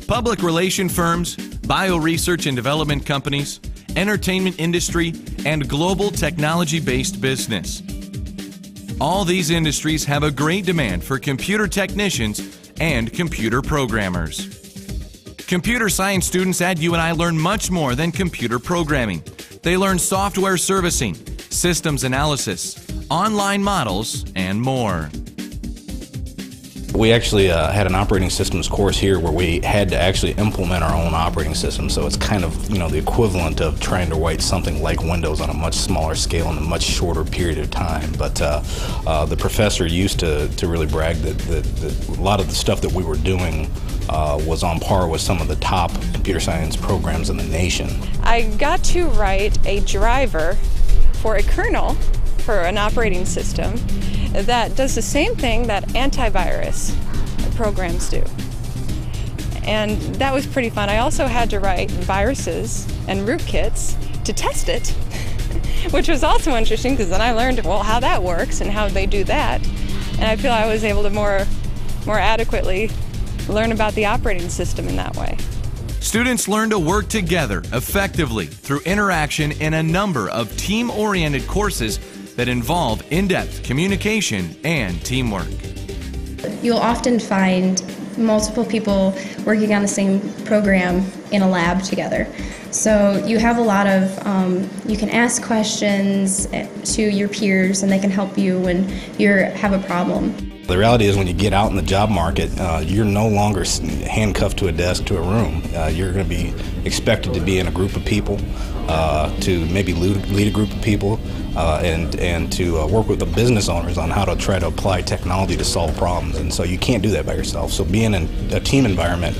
public relation firms, bioresearch and development companies, entertainment industry, and global technology-based business. All these industries have a great demand for computer technicians and computer programmers. Computer science students at UNI learn much more than computer programming. They learn software servicing, systems analysis, online models, and more. We actually had an operating systems course here where we had to actually implement our own operating system. So it's kind of, the equivalent of trying to write something like Windows on a much smaller scale in a much shorter period of time. But the professor used to really brag that a lot of the stuff that we were doing was on par with some of the top computer science programs in the nation. I got to write a driver for a kernel for an operating system that does the same thing that antivirus programs do. And that was pretty fun. I also had to write viruses and rootkits to test it, which was also interesting because then I learned, how that works and how they do that. And I feel I was able to more adequately learn about the operating system in that way. Students learn to work together effectively through interaction in a number of team-oriented courses that involve in-depth communication and teamwork. You'll often find multiple people working on the same program in a lab together. So you have a lot of, you can ask questions to your peers and they can help you when you have a problem. The reality is when you get out in the job market, you're no longer handcuffed to a desk, to a room. You're going to be expected to be in a group of people, to maybe lead a group of people, and to work with the business owners on how to try to apply technology to solve problems. And so you can't do that by yourself. So being in a team environment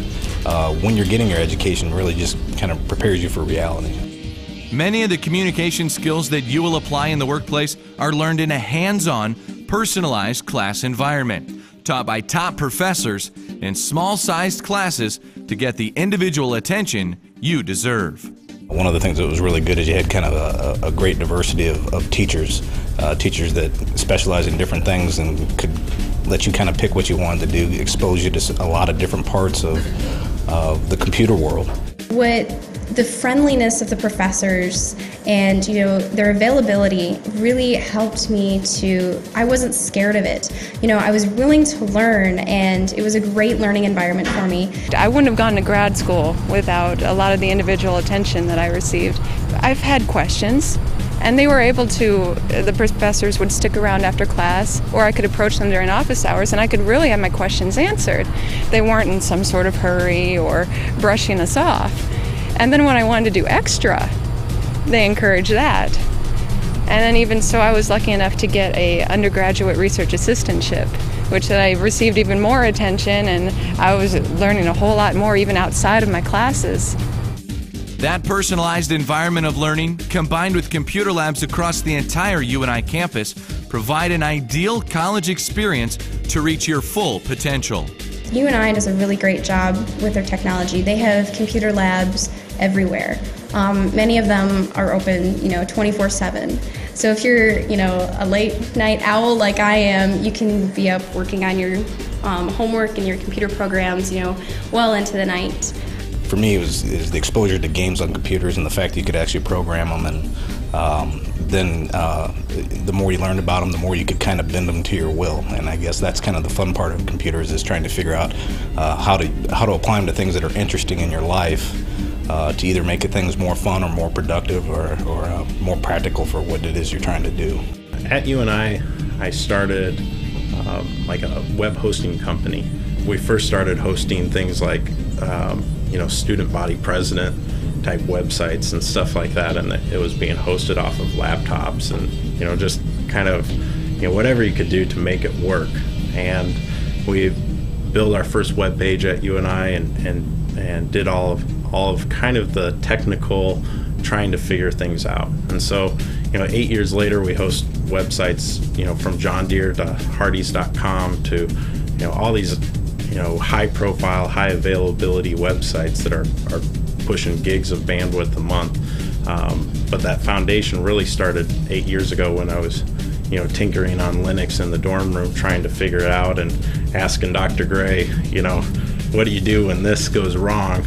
when you're getting your education really just kind of prepares you for reality. Many of the communication skills that you will apply in the workplace are learned in a hands-on, personalized class environment, taught by top professors in small-sized classes to get the individual attention you deserve. One of the things that was really good is you had kind of a great diversity of teachers, teachers that specialize in different things and could let you kind of pick what you wanted to do, expose you to a lot of different parts of the computer world. The friendliness of the professors and their availability really helped me I wasn't scared of it. I was willing to learn and it was a great learning environment for me. I wouldn't have gone to grad school without a lot of the individual attention that I received. I've had questions and they were able to, the professors would stick around after class or I could approach them during office hours and I could really have my questions answered. They weren't in some sort of hurry or brushing us off. And then when I wanted to do extra, they encouraged that. And then even so, I was lucky enough to get a undergraduate research assistantship, which I received even more attention, and I was learning a whole lot more even outside of my classes. That personalized environment of learning, combined with computer labs across the entire UNI campus, provide an ideal college experience to reach your full potential. UNI does a really great job with their technology. They have computer labs everywhere. Many of them are open, 24/7. So if you're, a late night owl like I am, you can be up working on your homework and your computer programs, well into the night. For me, it was the exposure to games on computers and the fact that you could actually program them, and then the more you learned about them, the more you could kind of bend them to your will. And I guess that's kind of the fun part of computers, is trying to figure out how to apply them to things that are interesting in your life, to either make things more fun or more productive or more practical for what it is you're trying to do. At UNI, I started like a web hosting company. We first started hosting things like student body president type websites and stuff like that, and it was being hosted off of laptops and just kind of whatever you could do to make it work. And we built our first web page at UNI and did all of kind of the technical trying to figure things out. And so 8 years later, we host websites from John Deere to Hardys.com to all these high profile, high availability websites that are pushing gigs of bandwidth a month. But that foundation really started 8 years ago when I was tinkering on Linux in the dorm room, trying to figure it out and asking Dr. Gray, what do you do when this goes wrong?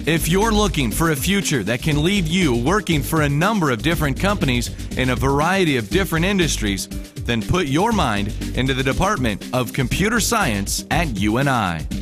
If you're looking for a future that can leave you working for a number of different companies in a variety of different industries, then put your mind into the Department of Computer Science at UNI.